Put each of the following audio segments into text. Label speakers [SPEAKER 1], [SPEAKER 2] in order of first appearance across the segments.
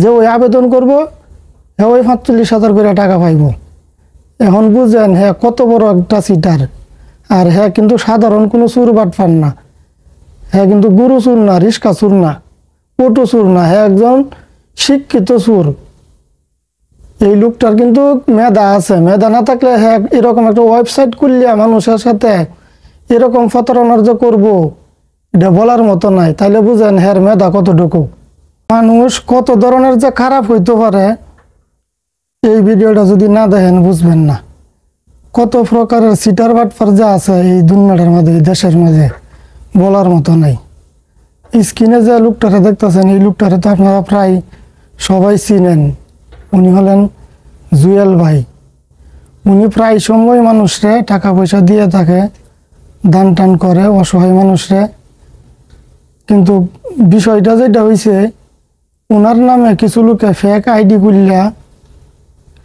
[SPEAKER 1] যে ওই আবেদন করব হ্যাঁ ওই ৪৫,০০০ করে টাকা পাইব। এখন বুঝেন হ্যাঁ কত বড় একটা সিটার। আর হ্যাঁ কিন্তু সাধারণ কোনো চুর বাটফার না, হ্যাঁ কিন্তু গুরু চুর না, রিস্কা চুর না, পটু চুর না, হ্যাঁ একজন শিক্ষিত চুর। এই লোকটার কিন্তু মেধা আছে, মেধা না থাকলে হ্যাঁ এরকম একটা ওয়েবসাইট খুললে মানুষের সাথে এরকম প্রতারণার যে করবো এটা বলার মতো নাই। তাইলে বুঝেন হ্যাঁ মেধা কতটুকু। মানুষ কত ধরনের যে খারাপ হইতে পারে এই ভিডিওটা যদি না দেখেন বুঝবেন না। কত প্রকারের সিটার বাটফার যা আছে এই দুনিয়াটার মাঝে, এই দেশের মাঝে বলার মতো নাই। স্ক্রিনে যে লোকটারে দেখতেছেন এই লোকটারে তো আপনারা প্রায় সবাই চিনেন। উনি হলেন জুয়েল ভাই। উনি প্রায় সময় মানুষরে টাকা পয়সা দিয়ে থাকে, দান টান করে অসহায় মানুষরে। কিন্তু বিষয়টা যেটা হয়েছে, ওনার নামে কিছু লোকে ফেক আইডি খুললা,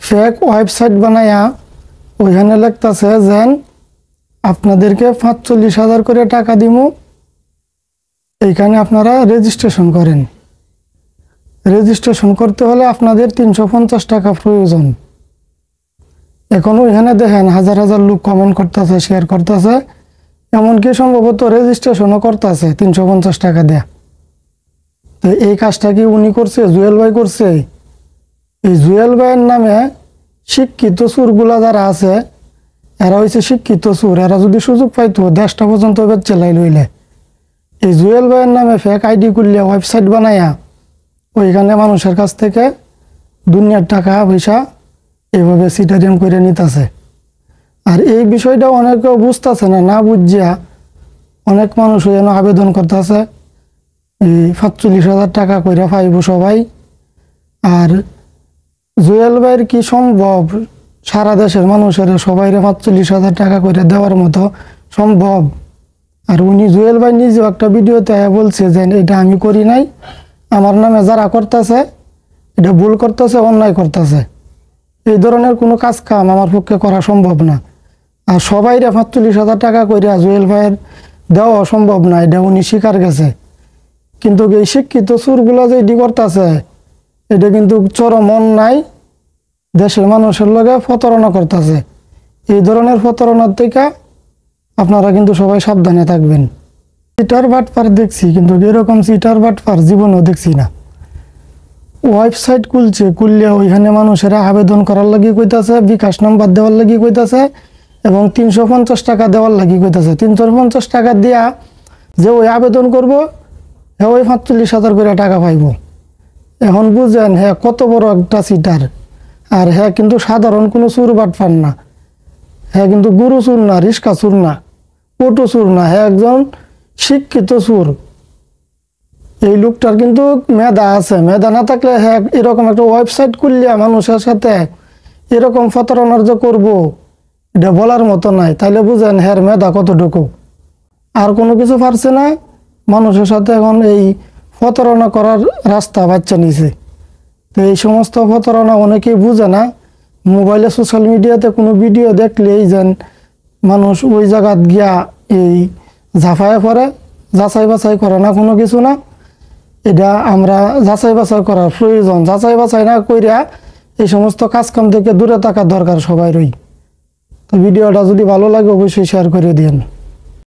[SPEAKER 1] ফেক ওয়েবসাইট বানায়া ওইখানে লিখতেছে যেন আপনাদেরকে ৪৫,০০০ করে টাকা দিব, এইখানে আপনারা রেজিস্ট্রেশন করেন। রেজিস্ট্রেশন করতে হলে আপনাদের ৩৫০ টাকা প্রয়োজন। এখন ওইখানে দেখেন হাজার হাজার লোক কমেন্ট করতেছে, শেয়ার করতেছে, এমনকি সম্ভবত রেজিস্ট্রেশনও করতেছে ৩৫০ টাকা দেয়া। তো এই কাজটা কি উনি করছে? জুয়েল ভাই করছে। এই জুয়েল ভাইয়ের নামে শিক্ষিত চুরগুলা যারা আছে এরা হয়েছে শিক্ষিত চুর। এরা যদি সুযোগ পাইতো দেশটা পর্যন্ত বেচেলাই লইলে। এই জুয়েল ভাইয়ের নামে ফেক আইডি করলে ওয়েবসাইট বানাইয়া ওইখানে মানুষের কাছ থেকে দুনিয়ার টাকা পয়সা এইভাবে সিটারিয়াম করে নিতেছে। আর এই বিষয়টা অনেকেও বুঝতেছে না, না বুঝিয়া অনেক মানুষ যেন আবেদন করতেছে এই ৪৫,০০০ টাকা করে পাইব সবাই। আর জুয়েল ভাইয়ের কি সম্ভব সারা দেশের মানুষের সবাইরে ৪৫,০০০ টাকা করে দেওয়ার মতো সম্ভব? আর উনি জুয়েল ভাই নিজেও একটা ভিডিওতে বলছে যে এটা আমি করি নাই, আমার নামে যারা করতেছে এটা ভুল করতেছে, অন্যায় করতেছে। এই ধরনের কোনো কাজ কাম আমার পক্ষে করা সম্ভব না। আর সবাইরে ৪৫,০০০ টাকা করে জুয়েল ভাইয়ের দেওয়া সম্ভব না, এটা উনি স্বীকার গেছে। কিন্তু এই শিক্ষিত চুরগুলা যে এটি করতেছে এটা কিন্তু চরম অন্যায়, দেশের মানুষের লগে প্রতারণা করতেছে। এই ধরনের প্রতারণার থেকে আপনারা কিন্তু সবাই সাবধানে থাকবেন। চিটার বাটপার দেখছি, কিন্তু এরকম চিটার বাটপার জীবনেও দেখছি না। ওয়েবসাইট খুলছে, খুললে ওইখানে মানুষেরা আবেদন করার লাগি কইতাছে, বিকাশ নাম্বার দেওয়ার লাগি কইতাছে এবং ৩৫০ টাকা দেওয়ার লাগি কইতাছে। ৩৫০ টাকা দিয়া যে ওই আবেদন করব হ্যাঁ ওই ৪৫,০০০ করে টাকা পাইব। এখন বুঝেন হ্যাঁ কত বড় একটা সিটার। আর হ্যাঁ কিন্তু সাধারণ কোনো চুর বাটফার না, হ্যাঁ কিন্তু গুরু চুর না, রিস্কা চুর না, পটু চুর না, হ্যাঁ একজন শিক্ষিত চুর। এই লোকটার কিন্তু মেধা আছে, মেধা না থাকলে হ্যাঁ এরকম একটা ওয়েবসাইট খুললে মানুষের সাথে এরকম প্রতারণার যে করবো এটা বলার মতো নাই। তাইলে বুঝেন হ্যাঁ মেধা কতটুকু। আর কোনো কিছু পারছে না, মানুষের সাথে এখন এই প্রতারণা করার রাস্তা বাচ্চা নিছে। তো এই সমস্ত প্রতারণা অনেকেই বুঝে না। মোবাইলে সোশ্যাল মিডিয়াতে কোনো ভিডিও দেখলেই যেন মানুষ ওই জায়গাত গিয়া এই ঝাঁফায় পড়ে, যাচাই বাছাই করে না, কোনো কিছু না। এটা আমরা যাচাই বাছাই করার প্রয়োজন। যাচাই বাছাই না কইরা এই সমস্ত কাজকাম থেকে দূরে থাকার দরকার সবাই রই। তো ভিডিওটা যদি ভালো লাগে অবশ্যই শেয়ার করে দিন।